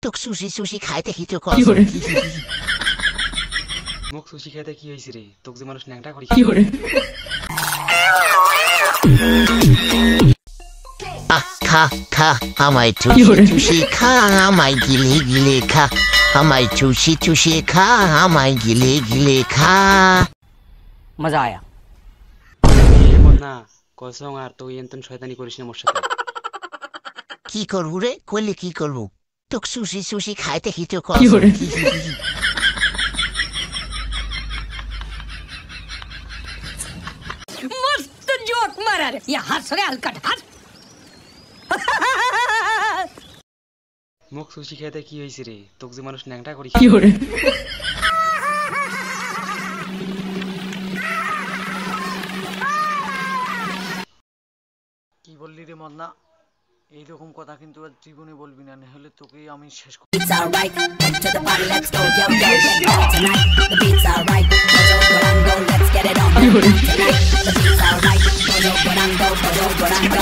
তোক sushi sushi খাইতে কি তো কি করে মুখ সুশি খেতে কি হইছে রে তোক যে মানুষ ন্যাংটা করি কি করে খা খা আমায় কি চুষি করে? চুষি খা আমায় গিলে গিলে খা আমায় চুষি চুষি খা আমায় গিলে গিলে খা मजा आया এমন না কসম আর তুই এন্তন শয়তানি করিস না মোর সাথে কি করবো রে কইলে কি করবো তোক সুশি সুশি খাইতে কি তো কি করে? मस्त जोक मारा रे ये हंस रे हलकट हंस মুখ সুশি খেতে কি হইছে রে তোক যে মানুষ ন্যাংটা করি কি করে কি বললি রে মদনা এইরকম কথা কিন্তু আর জীবনে বলবি না নাহলে তোকেই আমি শেষ করে It's alright, come to the party, let's go, yo, yo, get down tonight. The beat's alright, go, let's get it on. কি করে Tonight, the beat's alright, go, go,